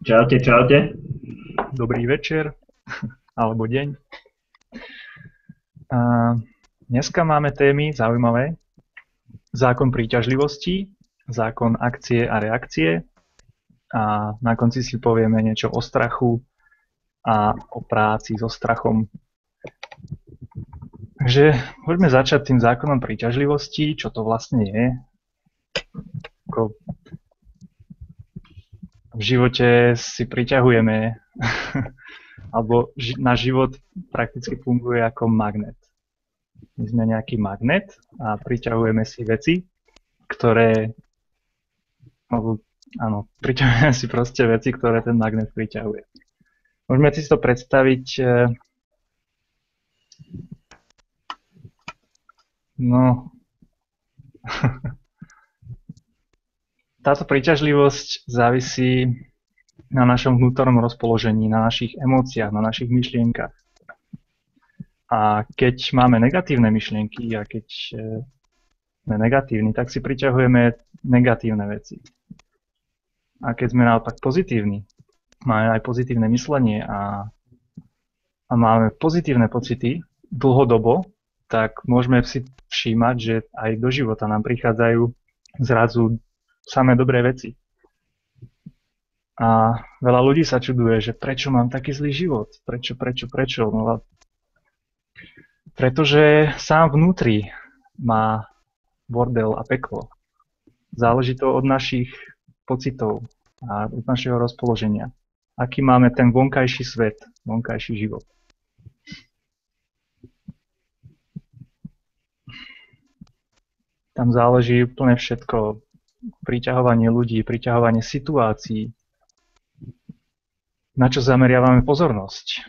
Čaute, čaute. Dobrý večer alebo deň. A dneska máme témy zaujímavé. Zákon príťažlivosti, zákon akcie a reakcie a na konci si povieme niečo o strachu a o práci so strachom. Takže poďme začať tým zákonom príťažlivosti, čo to vlastne je. V živote si priťahujeme alebo náš život prakticky funguje ako magnet. My sme nejaký magnet a priťahujeme si veci, priťahujeme si proste veci, ktoré ten magnet priťahuje. Môžeme si to predstaviť, táto príťažlivosť závisí na našom vnútornom rozpoložení, na našich emóciách, na našich myšlienkach. A keď máme negatívne myšlienky a keď sme negatívni, tak si priťahujeme negatívne veci. A keď sme naopak pozitívni, máme aj pozitívne myslenie a máme pozitívne pocity dlhodobo, tak môžeme si všímať, že aj do života nám prichádzajú zrazu samé dobré veci. A veľa ľudí sa čuduje, že prečo mám taký zlý život? Prečo? No, pretože sám vnútri má bordel a peklo. Záleží to od našich pocitov a od našeho rozpoloženia. Aký máme ten vonkajší svet, vonkajší život. Tam záleží úplne všetko. Priťahovanie ľudí, priťahovanie situácií. Na čo zameriavame pozornosť?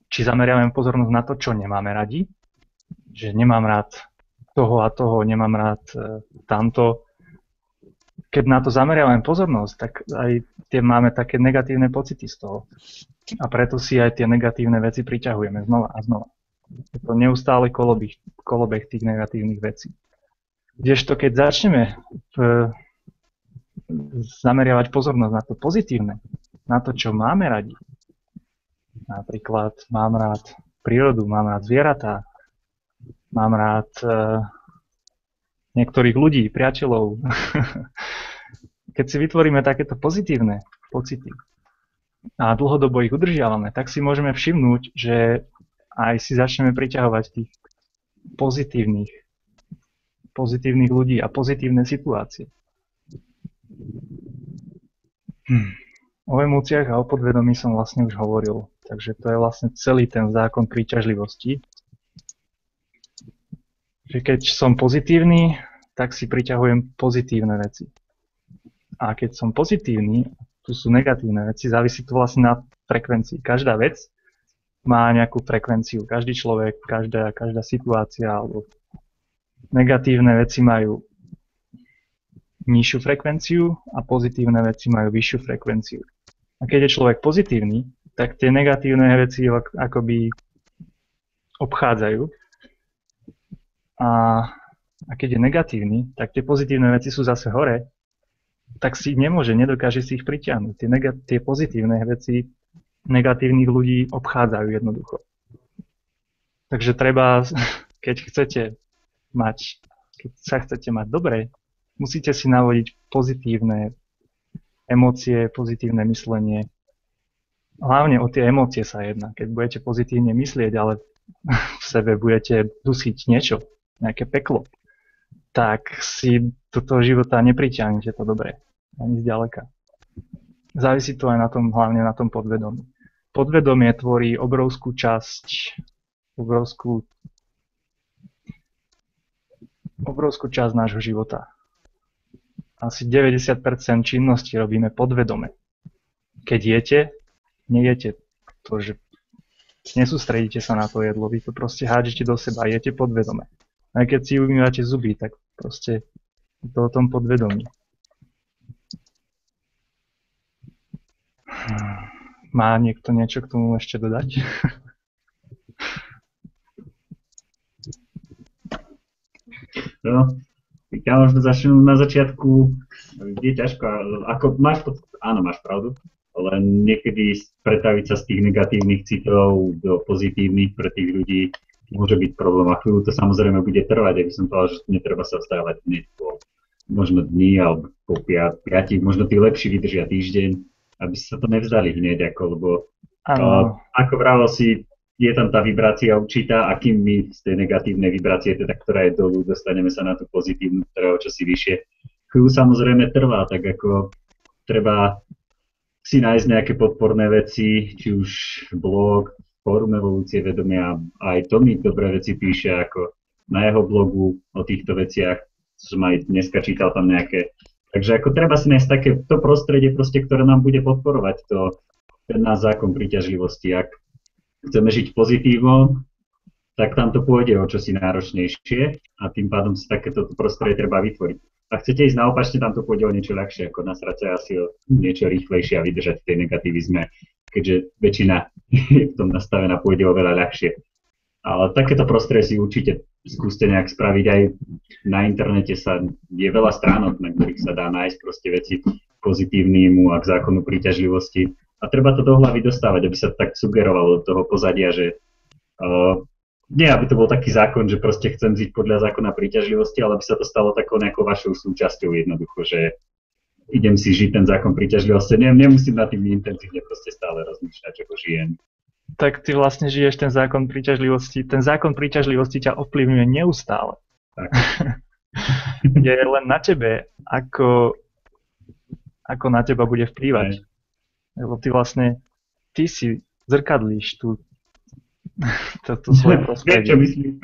Či zameriavame pozornosť na to, čo nemáme radi? Že nemám rád toho a toho, nemám rád tamto. Keď na to zameriavame pozornosť, tak aj máme také negatívne pocity z toho. A preto si aj tie negatívne veci priťahujeme znova a znova. Je to neustále kolobeh tých negatívnych vecí. Kdežto keď začneme zameriavať pozornosť na to pozitívne, na to, čo máme radi, napríklad mám rád prírodu, mám rád zvieratá, mám rád niektorých ľudí, priateľov. Keď si vytvoríme takéto pozitívne pocity a dlhodobo ich udržiavame, tak si môžeme všimnúť, že aj si začneme priťahovať tých pozitívnych ľudí a pozitívne situácie. O emóciách a o podvedomí som vlastne už hovoril, takže to je vlastne celý ten zákon príťažlivosti. Že keď som pozitívny, tak si priťahujem pozitívne veci. A keď som pozitívny, tu sú negatívne veci, závisí to vlastne na frekvencii. Každá vec má nejakú frekvenciu, každý človek, každá situácia alebo negatívne veci majú nižšiu frekvenciu a pozitívne veci majú vyššiu frekvenciu. A keď je človek pozitívny, tak tie negatívne veci akoby obchádzajú. A keď je negatívny, tak tie pozitívne veci sú zase hore, tak si nedokáže si ich pritiahnuť. Tie pozitívne veci negatívnych ľudí obchádzajú jednoducho. Takže treba, keď sa chcete mať dobre, musíte si navodiť pozitívne emócie, pozitívne myslenie. Hlavne o tie emócie sa jedná. Keď budete pozitívne myslieť, ale v sebe budete dusiť niečo, nejaké peklo, tak si do toho života nepritiahnete to dobré. Ani zďaleka. Závisí to aj hlavne na tom podvedomí. Podvedomie tvorí obrovskú časť nášho života. Asi 90% činnosti robíme podvedome. Keď jete, nejete to, že nesústredíte sa na to jedlo, vy to proste hádžete do seba, jete podvedome. A keď si umývate zuby, tak proste je to o tom podvedomí. Má niekto niečo k tomu ešte dodať? No, ja možno začnem na začiatku je ťažko, ako áno, máš pravdu, len niekedy pretaviť sa z tých negatívnych citov do pozitívnych pre tých ľudí môže byť problém. A chvíľu to samozrejme bude trvať, aby som povedal, že netreba sa vstávať hneď po možno dní alebo po 5, možno tí lepší vydržia týždeň, aby sa to nevzdali hneď, lebo ako vravel si, je tam tá vibrácia určitá a kým my z tej negatívnej vibrácie, teda ktorá je dolu, dostaneme sa na tú pozitívnu, ktorá je čosi vyššie. Chvíľu samozrejme trvá, tak ako treba si nájsť nejaké podporné veci, či už blog, fórum evolúcie vedomia, aj Tomi dobré veci píše ako na jeho blogu o týchto veciach, som aj dneska čítal tam nejaké. Takže ako treba si nájsť takéto prostredie, proste, ktoré nám bude podporovať ten náš zákon príťažlivosti. Ak chceme žiť pozitívom, tak tam to pôjde o čosi náročnejšie a tým pádom si takéto prostredie treba vytvoriť. A chcete ísť na opačne, tam to pôjde o niečo ľahšie, ako nasrať sa asi o niečo rýchlejšie a vydržať v tej negativizme, keďže väčšina je v tom nastavená, pôjde oveľa ľahšie. Ale takéto prostredie si určite skúste nejak spraviť. Aj na internete je veľa stránok, na ktorých sa dá nájsť proste veci pozitívnemu a k zákonu príťažlivosti. A treba to do hlavy dostávať, aby sa tak sugerovalo do toho pozadia, že nie, aby to bol taký zákon, že proste chcem žiť podľa zákona príťažlivosti, ale aby sa to stalo takou nejakou vašou súčasťou jednoducho, že idem si žiť ten zákon príťažlivosti. Nemusím na tým intenzívne proste stále rozmýšľať, čo žijem. Tak ty vlastne žiješ ten zákon príťažlivosti. Ten zákon príťažlivosti ťa ovplyvňuje neustále. Tak. Je len na tebe, ako na teba bude vplývať. Lebo ty si zrkadlíš toto svoje prostredie. Čo myslím,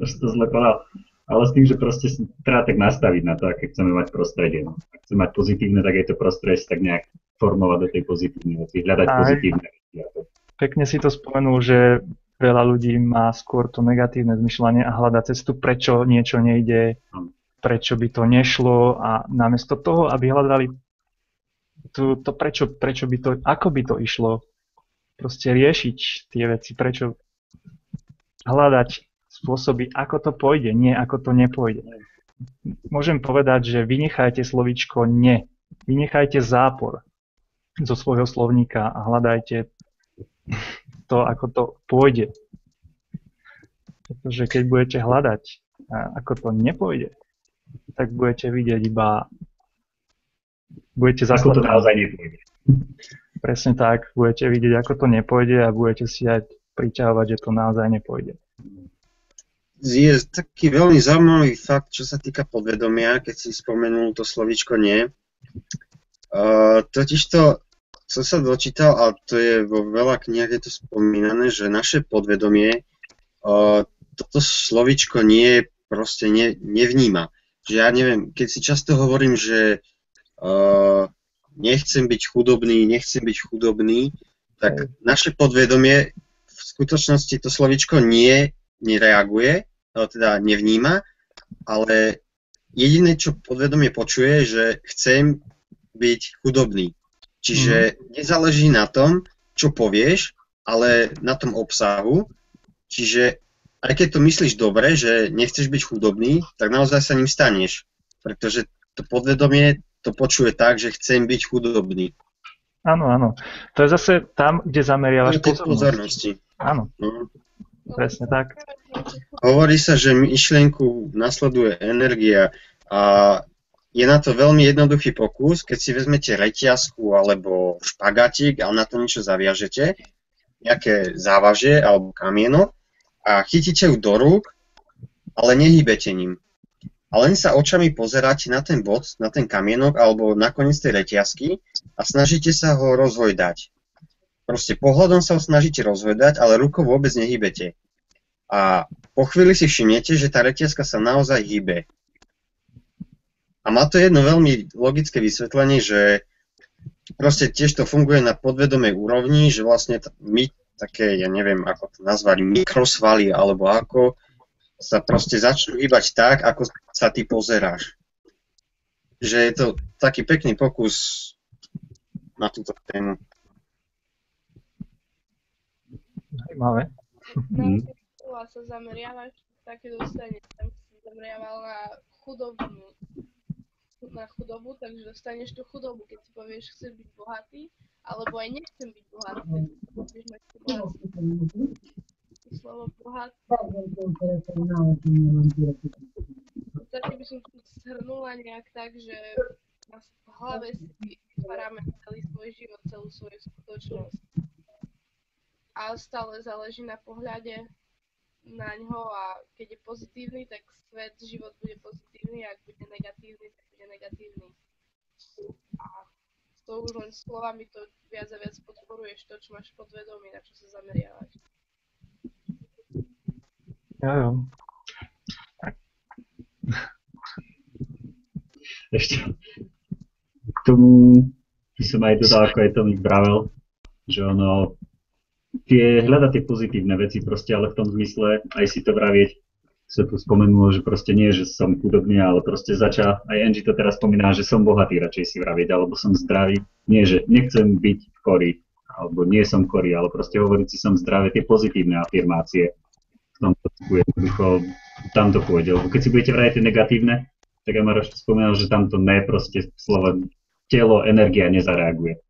že to zle povedal. Ale s tým, že proste treba tak nastaviť na to, aké chceme mať prostredie. Ak chceme mať pozitívne, tak aj to prostredie si tak nejak formovať do tej pozitívnej veci, hľadať pozitívne veci. Pekne si to spomenul, že veľa ľudí má skôr to negatívne zmyšľanie a hľadá cestu, prečo niečo nejde, prečo by to nešlo a namiesto toho, aby hľadali prečo by to, ako by to išlo, proste riešiť tie veci, prečo hľadať spôsoby, ako to pôjde, nie ako to nepôjde. Môžem povedať, že vynechajte slovíčko ne, vynechajte zápor zo svojho slovníka a hľadajte to, ako to pôjde. Pretože keď budete hľadať, ako to nepôjde, tak budete vidieť budete ako to naozaj nepôjde. Presne tak, budete vidieť, ako to nepôjde a budete si aj priťahovať, že to naozaj nepôjde. Je taký veľmi zaujímavý fakt, čo sa týka podvedomia, keď si spomenul to slovíčko nie. Totižto som sa dočítal, a to je vo veľa knihách je to spomínané, že naše podvedomie toto slovíčko nie proste nevníma. Že ja neviem, keď si často hovorím, že nechcem byť chudobný, tak naše podvedomie v skutočnosti to slovíčko nie nereaguje, teda nevníma, ale jediné, čo podvedomie počuje, že chcem byť chudobný. Čiže nezáleží na tom, čo povieš, ale na tom obsahu. Čiže aj keď to myslíš dobre, že nechceš byť chudobný, tak naozaj sa ním staneš. Pretože to podvedomie to počuje tak, že chcem byť chudobný. Áno, áno. To je zase tam, kde zameriavaš pozornosti. Áno, presne tak. Hovorí sa, že myšlienku nasleduje energia a je na to veľmi jednoduchý pokus, keď si vezmete reťazku alebo špagatík a na to niečo zaviažete, nejaké závažie alebo kamienok a chytíte ju do rúk, ale nehýbete ním. A len sa očami pozeráte na ten bod, na ten kamienok alebo na koniec tej reťazky a snažíte sa ho rozhojdať. Proste pohľadom sa ho snažíte rozhojdať, ale rukou vôbec nehýbete. A po chvíli si všimnete, že tá reťazka sa naozaj hýbe. A má to jedno veľmi logické vysvetlenie, že proste tiež to funguje na podvedomej úrovni, že vlastne my také, ja neviem, ako to nazvať, mikrosvaly alebo ako, sa proste začnú hýbať tak, ako sa ty pozeráš. Že je to taký pekný pokus na túto tému. Zajímavé. A sa zameriavaš, také dostane, tam si zameriaval na chudobnú. na chudobu, takže dostaneš tú chudobu, keď si povieš, chcem byť bohatý, alebo aj nechcem byť bohatý, budeš mať to bohatstvo. Slovo bohatý. V podstate by som to zhrnula nejak tak, že v hlave si vytvárame celý svoj život, celú svoju skutočnosť. A stále záleží na pohľade na ňo a keď je pozitívny, tak svet, život bude pozitívny, a ak bude negatívny, tak bude negatívny. A to už len slovami to viac a viac podporuješ to, čo máš podvedomí, na čo sa zameriavaš. Jo. Ešte k tomu by som aj dodal, ako aj Tomík vravel, že ono hľada tie pozitívne veci proste, ale v tom zmysle, aj si to vravieť, sa tu spomenulo, že proste nie, že som chudobný, ale proste aj Angie to teraz spomína, že som bohatý, radšej si vravieť, alebo som zdravý, nie, že nechcem byť chorý, alebo nie som chorý, ale proste hovoriť si som zdravý, tie pozitívne afirmácie, v tomto jednoducho, tam to pôjde, lebo keď si budete vrať tie negatívne, tak ja Maroš spomínal, že tamto ne, proste slovo, telo, energia nezareaguje.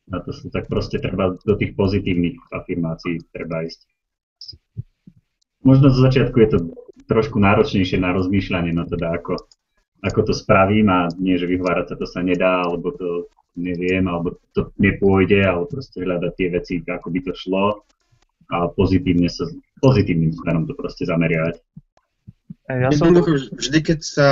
Na to sú tak proste treba do tých pozitívnych afirmácií treba ísť. Možno zo začiatku je to trošku náročnejšie na rozmýšľanie, no teda ako to spravím a nie, že vyhovárať sa to sa nedá, alebo to neviem, alebo to nepôjde, ale proste hľadať tie veci, ako by to šlo a pozitívnym smerom to proste zameriavať. Jednoducho, vždy keď sa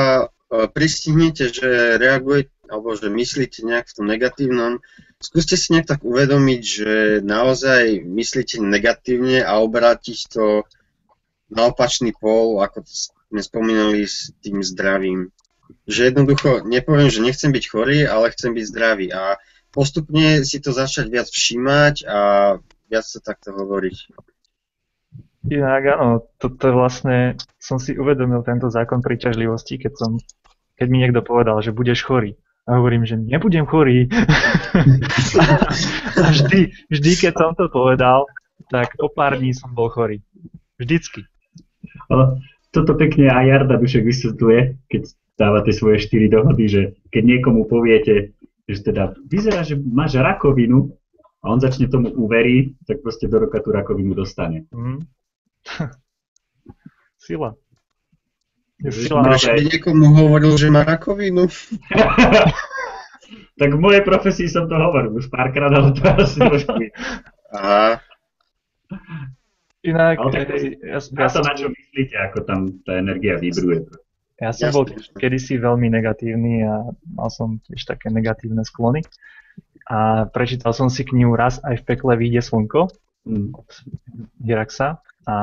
pristihnete, že reagujete, alebo že myslíte nejak v tom negatívnom, skúste si nejak tak uvedomiť, že naozaj myslíte negatívne a obrátiť to na opačný pól, ako to sme spomínali s tým zdravím. Že jednoducho nepoviem, že nechcem byť chorý, ale chcem byť zdravý. A postupne si to začať viac všímať a viac sa takto hovoriť. Inak áno, toto vlastne som si uvedomil tento zákon príťažlivosti, keď mi niekto povedal, že budeš chorý. A hovorím, že nebudem chorý. A vždy, keď som to povedal, tak o pár dní som bol chorý. Vždycky. Toto pekne aj Jarda Dušek vysvetľuje, keď dáva tie svoje 4 dohody, že keď niekomu poviete, že teda vyzerá, že máš rakovinu a on začne tomu uverí, tak proste do roka tú rakovinu dostane. Sila. Prečo by niekomu hovoril, že má rakovinu? Tak v mojej profesii som to hovoril už párkrát, ale to asi trošku. Aha. Inak, ja to na čo myslíte, ako tam tá energia vibruje. Ja som bol kedysi veľmi negatívny a mal som tiež také negatívne sklony. A prečítal som si knihu Raz aj v pekle vyjde slnko od Hiraxa a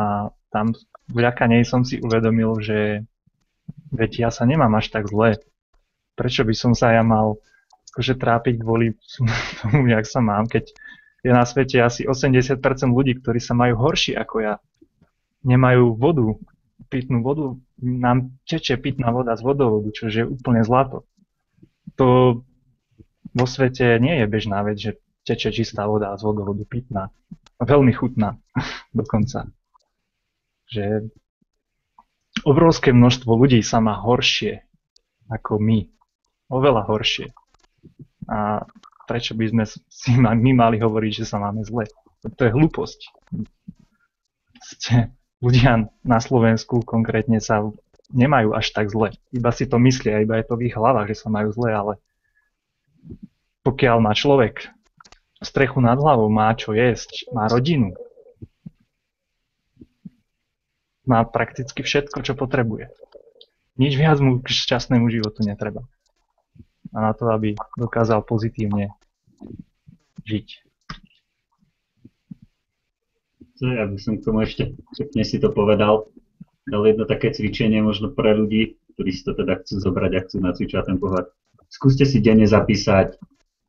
tam vďaka nej som si uvedomil, že veď ja sa nemám až tak zle. Prečo by som sa ja mal akože trápiť kvôli tomu, jak sa mám, keď je na svete asi 80% ľudí, ktorí sa majú horšie ako ja. Nemajú vodu, pitnú vodu, nám teče pitná voda z vodovodu, čo je úplne zlato. To vo svete nie je bežná vec, že teče čistá voda z vodovodu pitná. Veľmi chutná dokonca. Že obrovské množstvo ľudí sa má horšie ako my. Oveľa horšie. A prečo by sme si my mali hovoriť, že sa máme zle? To je hlúposť. Ľudia na Slovensku konkrétne sa nemajú až tak zle. Iba si to myslia, iba je to v ich hlavách, že sa majú zle, ale pokiaľ má človek strechu nad hlavou, má čo jesť, má rodinu, má prakticky všetko, čo potrebuje. Nič viac mu k šťastnému životu netreba. A na to, aby dokázal pozitívne žiť. Ja by som k tomu ešte pekne si to povedal. Dal jedno také cvičenie možno pre ľudí, ktorí si to teda chcú zobrať a chcú nacvičať ten pohľad. Skúste si denne zapísať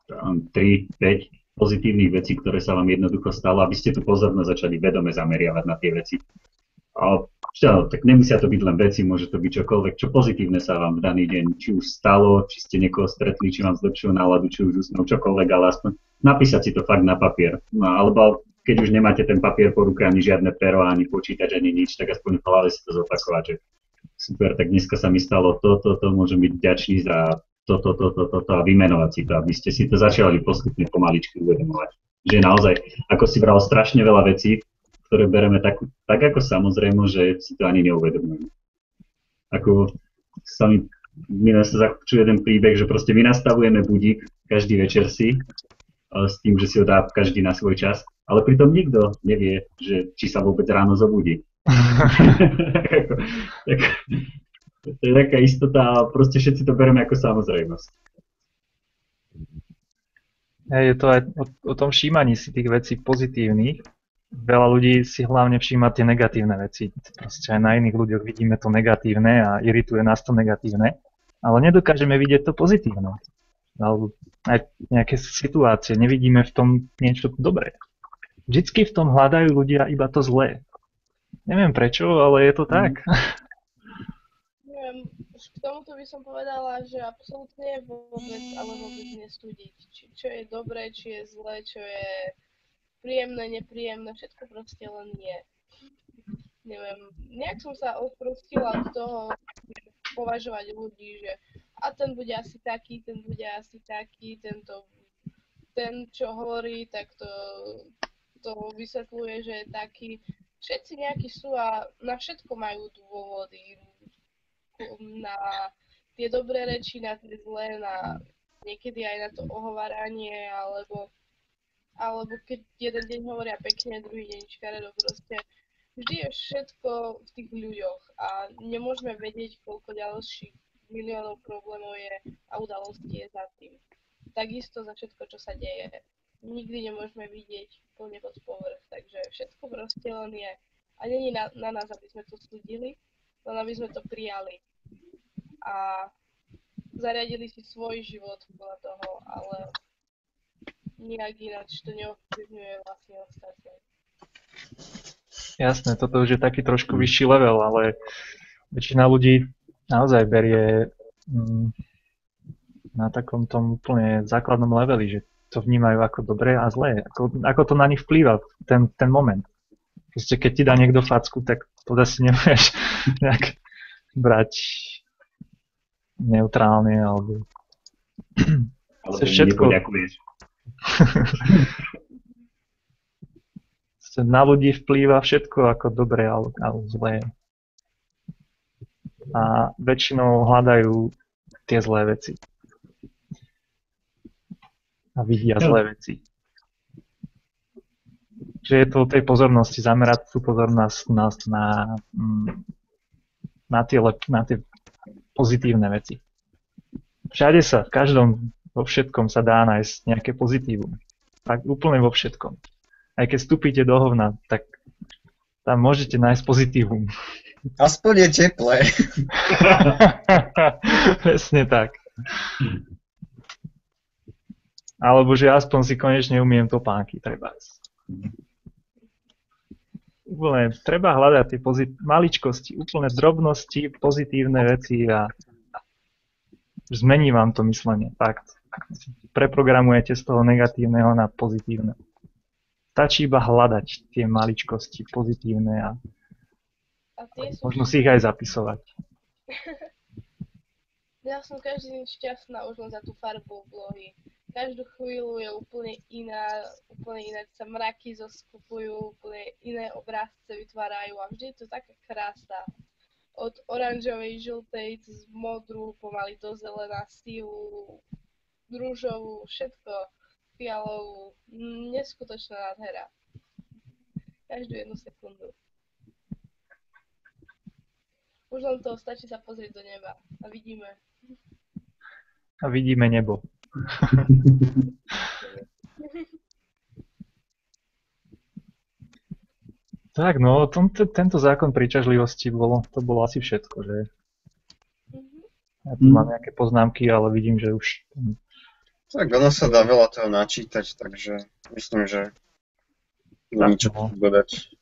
3-5 pozitívnych vecí, ktoré sa vám jednoducho stalo, aby ste tu pozornosť začali vedome zameriavať na tie veci. A tak nemusia to byť len veci, môže to byť čokoľvek, čo pozitívne sa vám v daný deň či už stalo, či ste niekoho stretli, či vám zlepšil náladu, či už usnul čokoľvek, ale aspoň napísať si to fakt na papier. No, alebo keď už nemáte ten papier po ruke, ani žiadne pero, ani počítač, ani nič, tak aspoň v hlave si to zopakovať, že super, tak dneska sa mi stalo to, môžem byť vďačný za toto a vymenovať si to, aby ste si to začali postupne pomaličky uvedomovať. Že naozaj, ako si bral strašne veľa vecí, ktoré bereme tak ako samozrejme, že si to ani neuvedomujeme. Ako minulé sa zakúčuje jeden príbeh, že proste my nastavujeme budík každý večer si, s tým, že si ho dá každý na svoj čas, ale pritom nikto nevie, že či sa vôbec ráno zobudí. To je taká istota a proste všetci to bereme ako samozrejmosť. Je to aj o tom všímaní si tých vecí pozitívnych. Veľa ľudí si hlavne všíma tie negatívne veci. Proste aj na iných ľuďoch vidíme to negatívne a irituje nás to negatívne, ale nedokážeme vidieť to pozitívne. Alebo aj nejaké situácie, nevidíme v tom niečo dobré. Vždycky v tom hľadajú ľudia iba to zlé. Neviem prečo, ale je to tak. Neviem, k tomuto by som povedala, že absolútne vôbec nesúdiť. Čo je dobré, či je zlé, čo je príjemné, nepríjemné, všetko proste len je. Neviem, nejak som sa odprostila od toho považovať ľudí, že a ten bude asi taký, ten bude asi taký, ten čo hovorí, tak to vysvetľuje, že je taký. Všetci nejakí sú a na všetko majú dôvody. Na tie dobré reči, na tie zlé, na niekedy aj na to ohováranie, alebo keď jeden deň hovoria pekne, druhý deň škaredo, proste vždy je všetko v tých ľuďoch a nemôžeme vedieť, koľko ďalších miliónov problémov je a udalostí je za tým. Takisto za všetko, čo sa deje. Nikdy nemôžeme vidieť úplne pod povrch, takže všetko proste len je. A není na nás, aby sme to súdili, len aby sme to prijali. A zariadili si svoj život podľa toho, ale nijak ináč to neovplyvňuje vlastne ostatné. Jasné, toto už je taký trošku vyšší level, ale väčšina ľudí naozaj berie na takom tom úplne základnom leveli, že to vnímajú ako dobré a zlé. Ako to na nich vplýva ten moment. Proste keď ti dá niekto facku, tak to asi nebudeš nejak brať neutrálne alebo všetko. Nepoďakuješ. Na ľudí vplýva všetko ako dobré alebo zlé. A väčšinou hľadajú tie zlé veci. A vidia zlé veci. Čiže je to o tej pozornosti, zamerať tú pozornosť na tie pozitívne veci. Všade sa, v každom, vo všetkom sa dá nájsť nejaké pozitívum. Tak úplne vo všetkom. Aj keď vstúpite do hovna, tak tam môžete nájsť pozitívum. Aspoň je teplé. Presne tak. Alebo že aspoň si konečne umiem topánky, treba. Úplne, treba hľadať tie maličkosti, úplne drobnosti, pozitívne veci a zmení vám to myslenie. Fakt. Preprogramujete z toho negatívneho na pozitívne. Stačí iba hľadať tie maličkosti pozitívne a možno si ich aj zapisovať. Ja som každý deň šťastná už len za tú farbu oblohy. Každú chvíľu je úplne inak sa mraky zoskupujú, úplne iné obrázce vytvárajú a vždy je to taká krása. Od oranžovej, žltej, cez modrú, pomaly do zelená, sivú, rúžovú, všetko, fialovú, neskutočná nádhera. Každú jednu sekundu. Už len to stačí sa pozrieť do neba a vidíme. A vidíme nebo. Tak, no, tento zákon príťažlivosti to bolo asi všetko, že? Ja tu mám nejaké poznámky, ale vidím, že už... Tak ono sa dá veľa toho načítať, takže myslím, že niečo dodať.